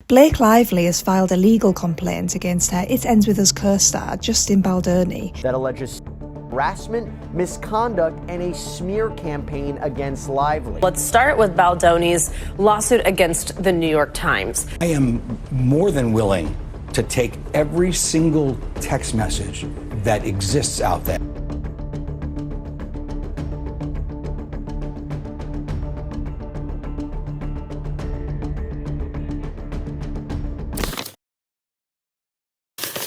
Blake Lively has filed a legal complaint against her It Ends With Us co-star Justin Baldoni that alleges harassment, misconduct, and a smear campaign against Lively. Let's start with Baldoni's lawsuit against the New York Times. I am more than willing to take every single text message that exists out there.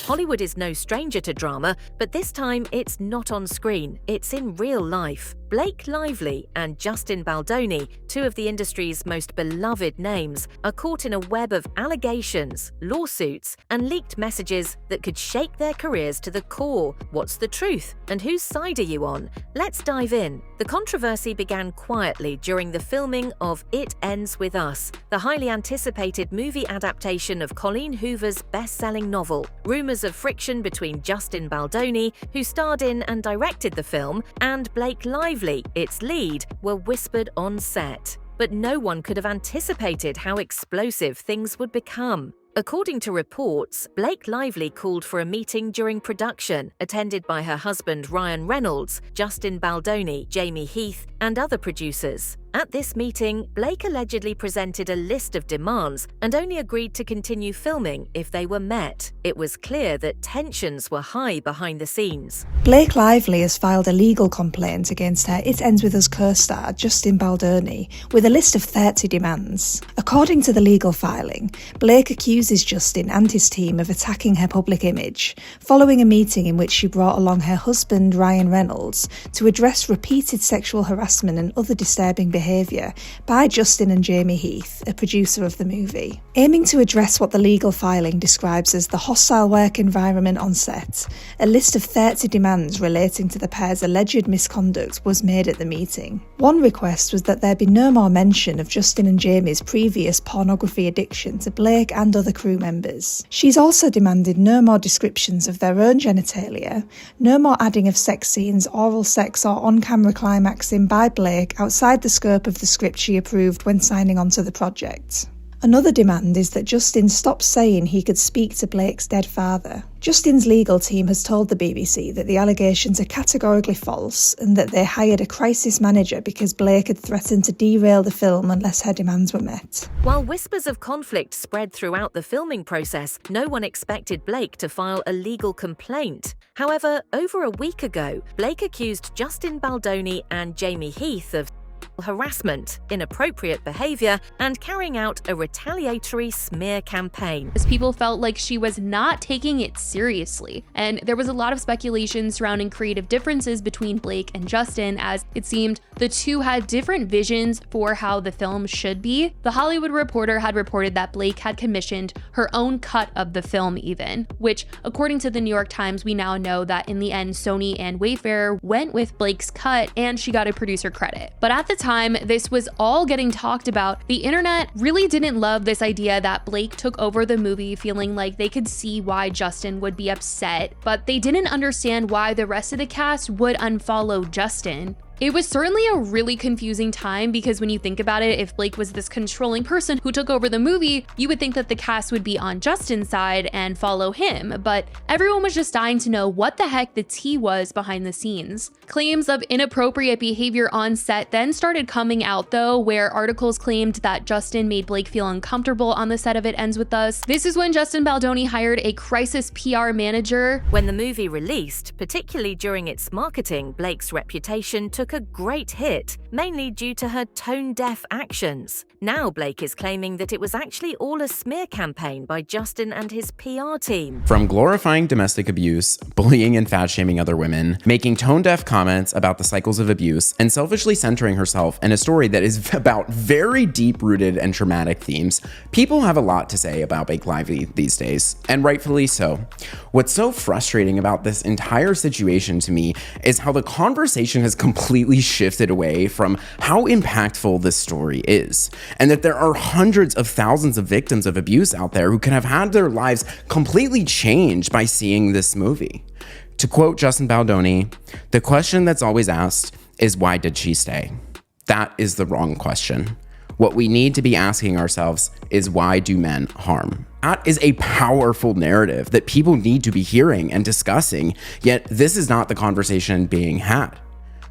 Hollywood is no stranger to drama, but this time it's not on screen, it's in real life. Blake Lively and Justin Baldoni, two of the industry's most beloved names, are caught in a web of allegations, lawsuits, and leaked messages that could shake their careers to the core. What's the truth? And whose side are you on? Let's dive in. The controversy began quietly during the filming of It Ends With Us, the highly anticipated movie adaptation of Colleen Hoover's best-selling novel. Rumors of friction between Justin Baldoni, who starred in and directed the film, and Blake Lively, its lead, were whispered on set. But no one could have anticipated how explosive things would become. According to reports, Blake Lively called for a meeting during production, attended by her husband Ryan Reynolds, Justin Baldoni, Jamie Heath, and other producers. At this meeting, Blake allegedly presented a list of demands and only agreed to continue filming if they were met. It was clear that tensions were high behind the scenes. Blake Lively has filed a legal complaint against her It Ends With Us co-star Justin Baldoni with a list of 30 demands. According to the legal filing, Blake accuses Justin and his team of attacking her public image, following a meeting in which she brought along her husband Ryan Reynolds to address repeated sexual harassment and other disturbing behaviour by Justin and Jamie Heath, a producer of the movie. Aiming to address what the legal filing describes as the hostile work environment on set, a list of 30 demands relating to the pair's alleged misconduct was made at the meeting. One request was that there be no more mention of Justin and Jamie's previous pornography addiction to Blake and other crew members. She's also demanded no more descriptions of their own genitalia, no more adding of sex scenes, oral sex or on-camera climaxing by Blake outside the scope of the script she approved when signing on to the project. Another demand is that Justin stops saying he could speak to Blake's dead father. Justin's legal team has told the BBC that the allegations are categorically false and that they hired a crisis manager because Blake had threatened to derail the film unless her demands were met. While whispers of conflict spread throughout the filming process, no one expected Blake to file a legal complaint. However, over a week ago, Blake accused Justin Baldoni and Jamie Heath of harassment, inappropriate behaviour, and carrying out a retaliatory smear campaign. As people felt like she was not taking it seriously, and there was a lot of speculation surrounding creative differences between Blake and Justin, as it seemed the two had different visions for how the film should be. The Hollywood Reporter had reported that Blake had commissioned her own cut of the film even, which, according to the New York Times, we now know that in the end Sony and Wayfair went with Blake's cut and she got a producer credit. But at the time this was all getting talked about, the internet really didn't love this idea that Blake took over the movie, feeling like they could see why Justin would be upset, but they didn't understand why the rest of the cast would unfollow Justin. It was certainly a really confusing time because when you think about it, if Blake was this controlling person who took over the movie, you would think that the cast would be on Justin's side and follow him, but everyone was just dying to know what the heck the tea was behind the scenes. Claims of inappropriate behavior on set then started coming out though, where articles claimed that Justin made Blake feel uncomfortable on the set of It Ends With Us. This is when Justin Baldoni hired a crisis PR manager. When the movie released, particularly during its marketing, Blake's reputation took a great hit, mainly due to her tone-deaf actions. Now Blake is claiming that it was actually all a smear campaign by Justin and his PR team. From glorifying domestic abuse, bullying and fat-shaming other women, making tone-deaf comments about the cycles of abuse, and selfishly centering herself in a story that is about very deep-rooted and traumatic themes, people have a lot to say about Blake Lively these days, and rightfully so. What's so frustrating about this entire situation to me is how the conversation has completely shifted away from how impactful this story is, and that there are hundreds of thousands of victims of abuse out there who can have had their lives completely changed by seeing this movie. To quote Justin Baldoni, "The question that's always asked is why did she stay? That is the wrong question. What we need to be asking ourselves is, why do men harm? That is a powerful narrative that people need to be hearing and discussing, yet this is not the conversation being had.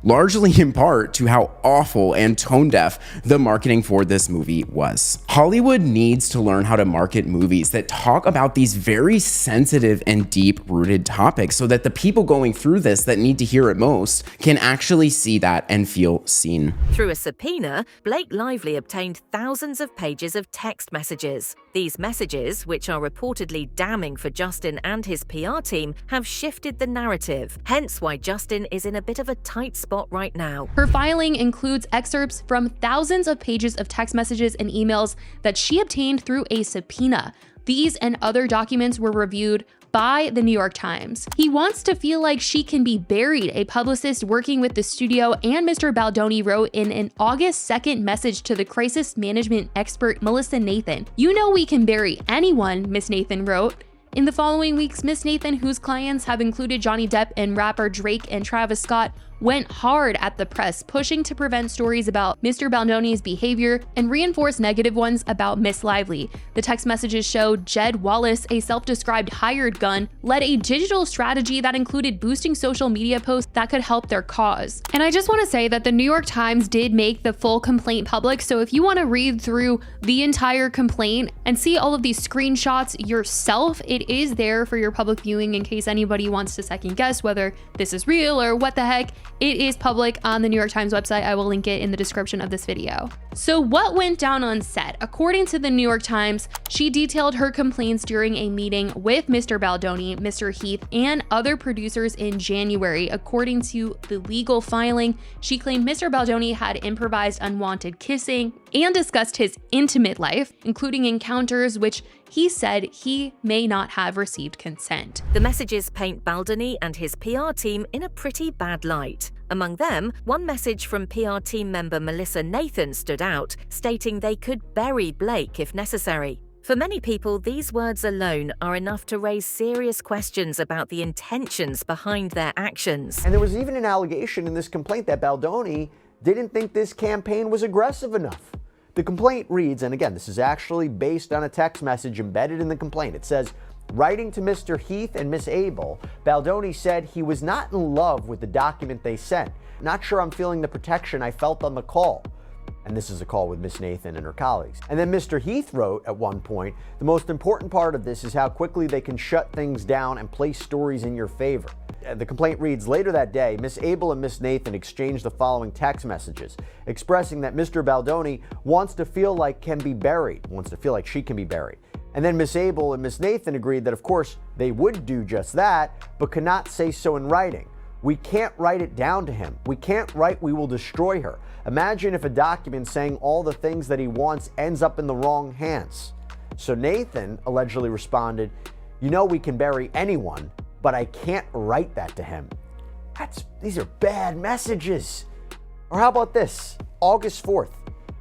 Largely in part to how awful and tone-deaf the marketing for this movie was. Hollywood needs to learn how to market movies that talk about these very sensitive and deep-rooted topics so that the people going through this that need to hear it most can actually see that and feel seen. Through a subpoena, Blake Lively obtained thousands of pages of text messages. These messages, which are reportedly damning for Justin and his PR team, have shifted the narrative, hence why Justin is in a bit of a tight spot right now. Her filing includes excerpts from thousands of pages of text messages and emails that she obtained through a subpoena. These and other documents were reviewed by the New York Times. He wants to feel like she can be buried, a publicist working with the studio and Mr. Baldoni wrote in an August 2nd message to the crisis management expert Melissa Nathan. "You know we can bury anyone," Miss Nathan wrote. In the following weeks, Miss Nathan, whose clients have included Johnny Depp and rapper Drake and Travis Scott, went hard at the press, pushing to prevent stories about Mr. Baldoni's behavior and reinforce negative ones about Miss Lively. The text messages showed Jed Wallace, a self-described hired gun, led a digital strategy that included boosting social media posts that could help their cause. And I just want to say that the New York Times did make the full complaint public, so if you want to read through the entire complaint and see all of these screenshots yourself, it is there for your public viewing in case anybody wants to second guess whether this is real or what the heck. It is public on the New York Times website. I will link it in the description of this video. So what went down on set? According to the New York Times, she detailed her complaints during a meeting with Mr. Baldoni, Mr. Heath, and other producers in January. According to the legal filing, she claimed Mr. Baldoni had improvised unwanted kissing and discussed his intimate life, including encounters which he said he may not have received consent. The messages paint Baldoni and his PR team in a pretty bad light. Among them, one message from PR team member Melissa Nathan stood out, stating they could bury Blake if necessary. For many people, these words alone are enough to raise serious questions about the intentions behind their actions. And there was even an allegation in this complaint that Baldoni didn't think this campaign was aggressive enough. The complaint reads, and again, this is actually based on a text message embedded in the complaint. It says, writing to Mr. Heath and Miss Abel, Baldoni said he was not in love with the document they sent. Not sure I'm feeling the protection I felt on the call. And this is a call with Miss Nathan and her colleagues. And then Mr. Heath wrote at one point, the most important part of this is how quickly they can shut things down and place stories in your favor. The complaint reads, later that day, Miss Abel and Miss Nathan exchanged the following text messages, expressing that Mr. Baldoni wants to feel like she can be buried. And then Miss Abel and Miss Nathan agreed that, of course, they would do just that, but could not say so in writing. We can't write it down to him. We can't write we will destroy her. Imagine if a document saying all the things that he wants ends up in the wrong hands. So Nathan allegedly responded, you know we can bury anyone, but I can't write that to him. These are bad messages. Or how about this? August 4th,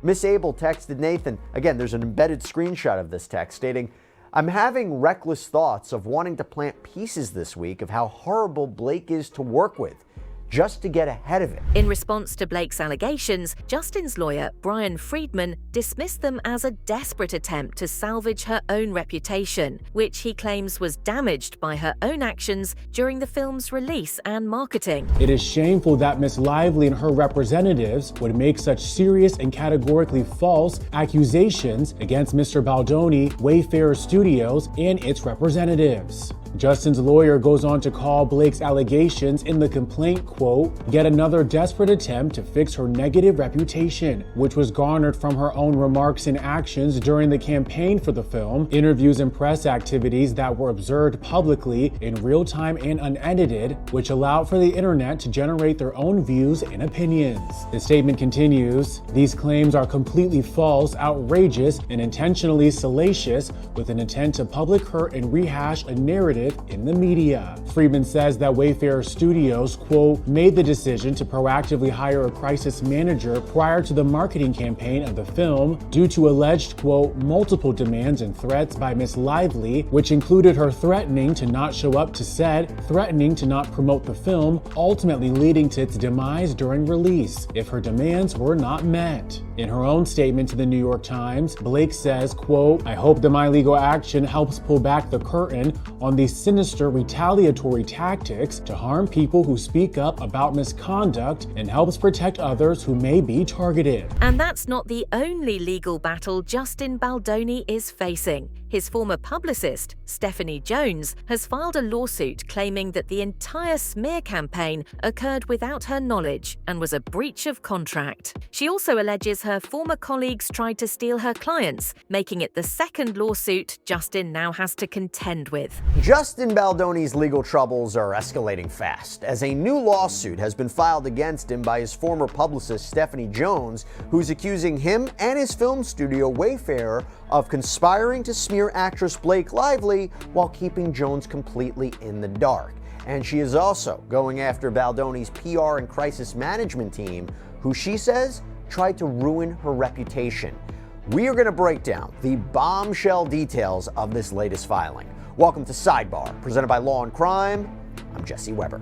Miss Abel texted Nathan, again, there's an embedded screenshot of this text stating, I'm having reckless thoughts of wanting to plant pieces this week of how horrible Blake is to work with, just to get ahead of it. In response to Blake's allegations, Justin's lawyer, Brian Friedman, dismissed them as a desperate attempt to salvage her own reputation, which he claims was damaged by her own actions during the film's release and marketing. It is shameful that Miss Lively and her representatives would make such serious and categorically false accusations against Mr. Baldoni, Wayfarer Studios, and its representatives. Justin's lawyer goes on to call Blake's allegations in the complaint, quote, yet another desperate attempt to fix her negative reputation, which was garnered from her own remarks and actions during the campaign for the film, interviews and press activities that were observed publicly in real time and unedited, which allowed for the internet to generate their own views and opinions. The statement continues, these claims are completely false, outrageous, and intentionally salacious with an intent to public hurt and rehash a narrative narrative in the media. Friedman says that Wayfarer Studios, quote, made the decision to proactively hire a crisis manager prior to the marketing campaign of the film due to alleged, quote, multiple demands and threats by Miss Lively, which included her threatening to not show up to set, threatening to not promote the film, ultimately leading to its demise during release if her demands were not met. In her own statement to the New York Times, Blake says, quote, I hope that my legal action helps pull back the curtain on these sinister retaliatory tactics to harm people who speak up about misconduct and helps protect others who may be targeted. And that's not the only legal battle Justin Baldoni is facing. His former publicist, Stephanie Jones, has filed a lawsuit claiming that the entire smear campaign occurred without her knowledge and was a breach of contract. She also alleges her former colleagues tried to steal her clients, making it the second lawsuit Justin now has to contend with. Justin Baldoni's legal troubles are escalating fast, as a new lawsuit has been filed against him by his former publicist Stephanie Jones, who's accusing him and his film studio Wayfarer of conspiring to smear actress Blake Lively while keeping Jones completely in the dark. And she is also going after Baldoni's PR and crisis management team, who she says tried to ruin her reputation. We are going to break down the bombshell details of this latest filing. Welcome to Sidebar, presented by Law and Crime. I'm Jesse Weber.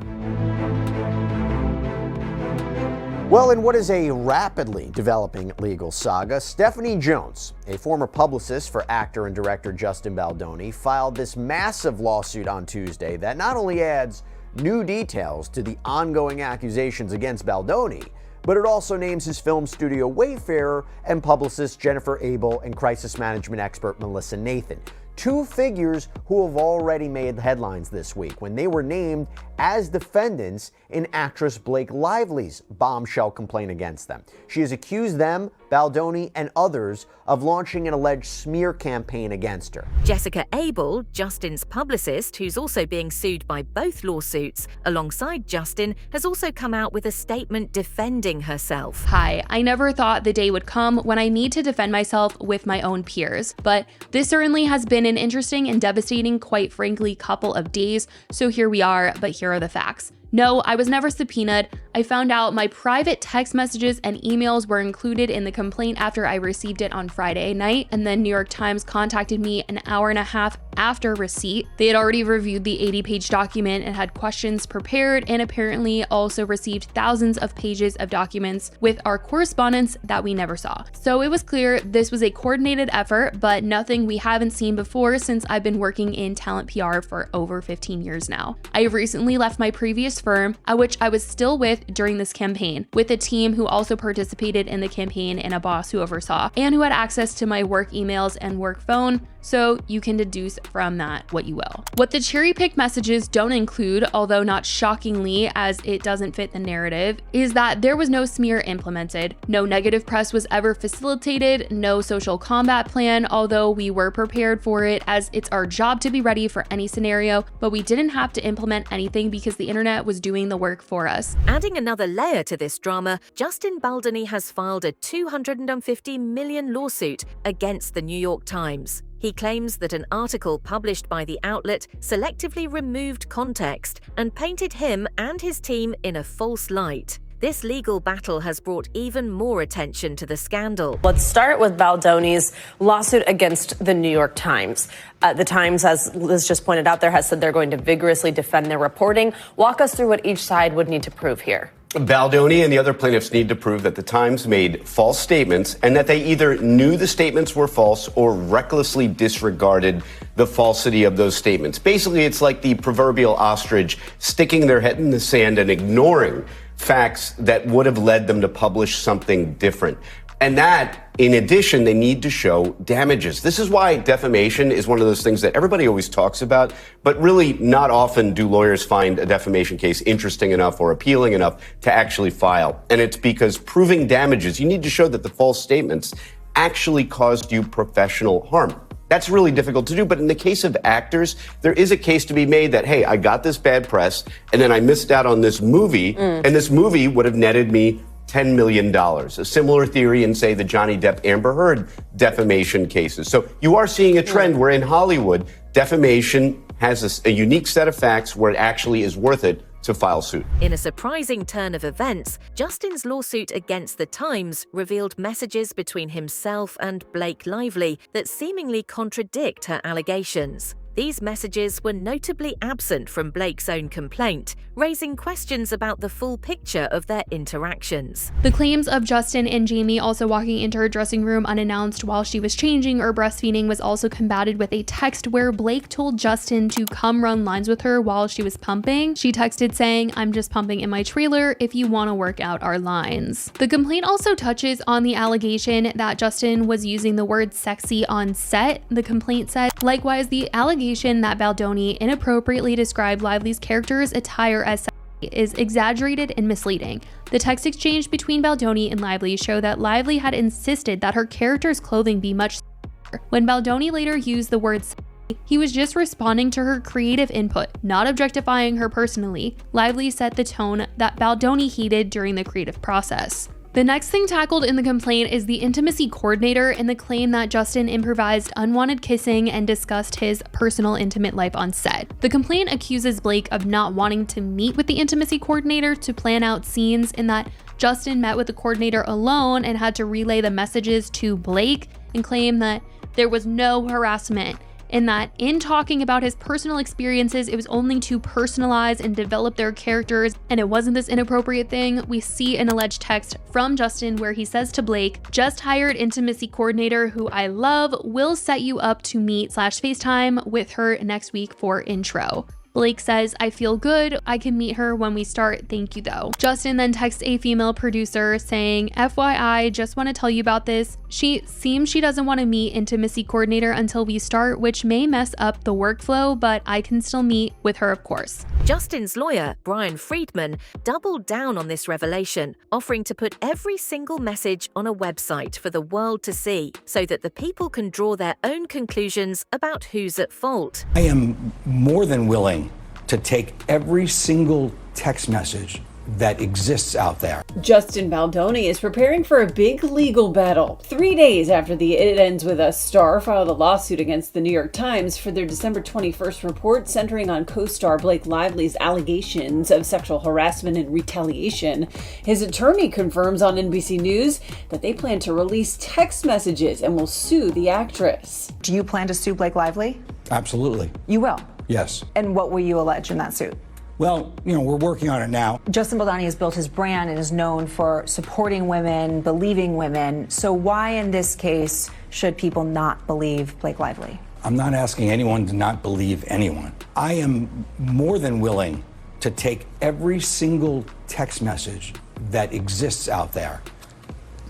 Well, in what is a rapidly developing legal saga, Stephanie Jones, a former publicist for actor and director Justin Baldoni, filed this massive lawsuit on Tuesday that not only adds new details to the ongoing accusations against Baldoni, but it also names his film studio Wayfarer and publicist Jennifer Abel and crisis management expert Melissa Nathan, two figures who have already made headlines this week when they were named as defendants in actress Blake Lively's bombshell complaint against them. She has accused them, Baldoni, and others of launching an alleged smear campaign against her. Jessica Abel, Justin's publicist, who's also being sued by both lawsuits, alongside Justin, has also come out with a statement defending herself. Hi, I never thought the day would come when I need to defend myself with my own peers, but this certainly has been an interesting and devastating, quite frankly, couple of days, so here we are, but here are the facts. No, I was never subpoenaed. I found out my private text messages and emails were included in the complaint after I received it on Friday night, and then New York Times contacted me an hour and a half after receipt. They had already reviewed the 80-page document and had questions prepared, and apparently also received thousands of pages of documents with our correspondence that we never saw. So it was clear this was a coordinated effort, but nothing we haven't seen before since I've been working in talent PR for over 15 years now. I recently left my previous firm, at which I was still with during this campaign, with a team who also participated in the campaign and a boss who oversaw, and who had access to my work emails and work phone, so you can deduce from that what you will. What the cherry-picked messages don't include, although not shockingly as it doesn't fit the narrative, is that there was no smear implemented, no negative press was ever facilitated, no social combat plan, although we were prepared for it as it's our job to be ready for any scenario, but we didn't have to implement anything because the internet was doing the work for us. Adding another layer to this drama, Justin Baldoni has filed a $250 million lawsuit against the New York Times. He claims that an article published by the outlet selectively removed context and painted him and his team in a false light. This legal battle has brought even more attention to the scandal. Let's start with Baldoni's lawsuit against the New York Times. The Times, as Liz just pointed out there, has said they're going to vigorously defend their reporting. Walk us through what each side would need to prove here. Baldoni and the other plaintiffs need to prove that the Times made false statements and that they either knew the statements were false or recklessly disregarded the falsity of those statements. Basically, it's like the proverbial ostrich sticking their head in the sand and ignoring facts that would have led them to publish something different. And that, in addition, they need to show damages. This is why defamation is one of those things that everybody always talks about, but really not often do lawyers find a defamation case interesting enough or appealing enough to actually file. And it's because proving damages, you need to show that the false statements actually caused you professional harm. That's really difficult to do, but in the case of actors, there is a case to be made that, hey, I got this bad press, and then I missed out on this movie, and this movie would have netted me $10 million. A similar theory in, say, the Johnny Depp Amber Heard defamation cases. So you are seeing a trend where in Hollywood, defamation has a unique set of facts where it actually is worth it to file suit. In a surprising turn of events, Justin's lawsuit against The Times revealed messages between himself and Blake Lively that seemingly contradict her allegations. These messages were notably absent from Blake's own complaint, raising questions about the full picture of their interactions. The claims of Justin and Jamie also walking into her dressing room unannounced while she was changing or breastfeeding was also combated with a text where Blake told Justin to come run lines with her while she was pumping. She texted saying, "I'm just pumping in my trailer if you want to work out our lines." The complaint also touches on the allegation that Justin was using the word sexy on set, the complaint said. Likewise, the allegation that Baldoni inappropriately described Lively's character's attire as sexy is exaggerated and misleading. The text exchange between Baldoni and Lively show that Lively had insisted that her character's clothing be much sexier. When Baldoni later used the word sexy, he was just responding to her creative input, not objectifying her personally. Lively set the tone that Baldoni heeded during the creative process. The next thing tackled in the complaint is the intimacy coordinator and the claim that Justin improvised unwanted kissing and discussed his personal intimate life on set. The complaint accuses Blake of not wanting to meet with the intimacy coordinator to plan out scenes, and that Justin met with the coordinator alone and had to relay the messages to Blake, and claim that there was no harassment, and that in talking about his personal experiences, it was only to personalize and develop their characters, and it wasn't this inappropriate thing. We see an alleged text from Justin where he says to Blake, "Just hired intimacy coordinator who I love, will set you up to meet / FaceTime with her next week for intro." Blake says, "I feel good. I can meet her when we start. Thank you though." Justin then texts a female producer saying, "FYI, just want to tell you about this. She seems she doesn't want to meet intimacy coordinator until we start, which may mess up the workflow, but I can still meet with her, of course." Justin's lawyer, Brian Friedman, doubled down on this revelation, offering to put every single message on a website for the world to see, so that the people can draw their own conclusions about who's at fault. I am more than willing to take every single text message that exists out there. Justin Baldoni is preparing for a big legal battle. 3 days after the It Ends With Us star filed a lawsuit against the New York Times for their December 21st report centering on co-star Blake Lively's allegations of sexual harassment and retaliation, his attorney confirms on NBC News that they plan to release text messages and will sue the actress. Do you plan to sue Blake Lively? Absolutely. You will? Yes. And what will you allege in that suit? Well, we're working on it now. Justin Baldoni has built his brand and is known for supporting women, believing women. So why in this case should people not believe Blake Lively? I'm not asking anyone to not believe anyone. I am more than willing to take every single text message that exists out there,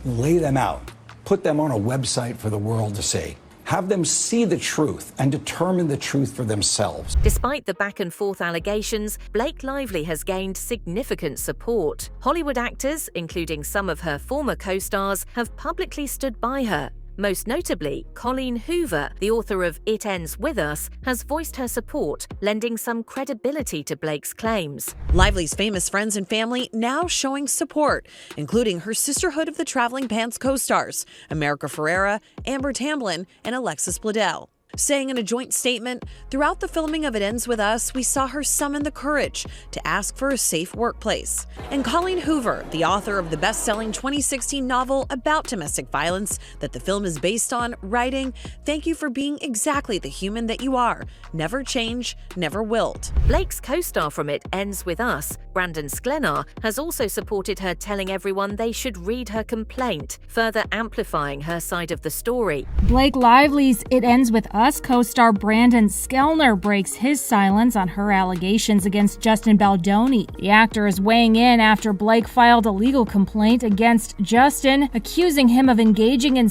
lay them out, put them on a website for the world to see. Have them see the truth and determine the truth for themselves. Despite the back-and-forth allegations, Blake Lively has gained significant support. Hollywood actors, including some of her former co-stars, have publicly stood by her. Most notably, Colleen Hoover, the author of It Ends With Us, has voiced her support, lending some credibility to Blake's claims. Lively's famous friends and family now showing support, including her Sisterhood of the Traveling Pants co-stars, America Ferrera, Amber Tamblyn, and Alexis Bledel. Saying in a joint statement, "Throughout the filming of It Ends With Us, we saw her summon the courage to ask for a safe workplace." And Colleen Hoover, the author of the best-selling 2016 novel about domestic violence that the film is based on, writing, "Thank you for being exactly the human that you are. Never change, never wilt." Blake's co-star from It Ends With Us, Brandon Sklenar, has also supported her, telling everyone they should read her complaint, further amplifying her side of the story. Blake Lively's It Ends With Us co-star Brandon Sklenar breaks his silence on her allegations against Justin Baldoni. The actor is weighing in after Blake filed a legal complaint against Justin, accusing him of engaging in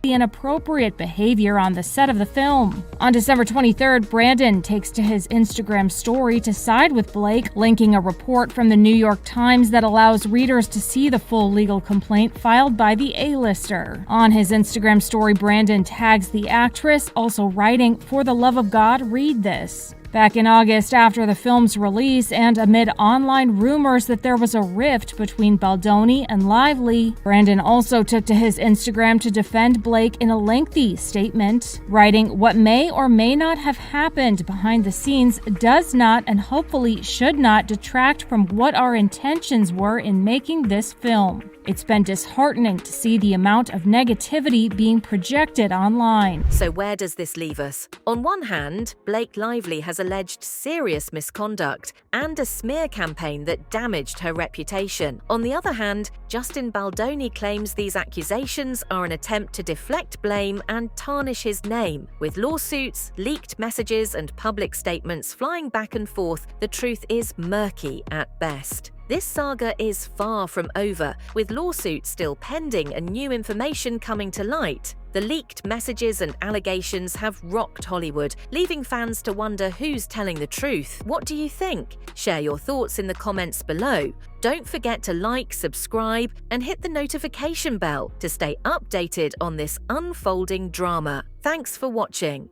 inappropriate behavior on the set of the film. On December 23rd, Brandon takes to his Instagram story to side with Blake, linking a report from the New York Times that allows readers to see the full legal complaint filed by the A-lister. On his Instagram story, Brandon tags the actress, also writing, "For the love of God, read this." Back in August, after the film's release and amid online rumors that there was a rift between Baldoni and Lively, Brandon also took to his Instagram to defend Blake in a lengthy statement, writing, "What may or may not have happened behind the scenes does not and hopefully should not detract from what our intentions were in making this film. It's been disheartening to see the amount of negativity being projected online." So where does this leave us? On one hand, Blake Lively has alleged serious misconduct and a smear campaign that damaged her reputation. On the other hand, Justin Baldoni claims these accusations are an attempt to deflect blame and tarnish his name. With lawsuits, leaked messages, and public statements flying back and forth, the truth is murky at best. This saga is far from over, with lawsuits still pending and new information coming to light. The leaked messages and allegations have rocked Hollywood, leaving fans to wonder who's telling the truth. What do you think? Share your thoughts in the comments below. Don't forget to like, subscribe, and hit the notification bell to stay updated on this unfolding drama. Thanks for watching.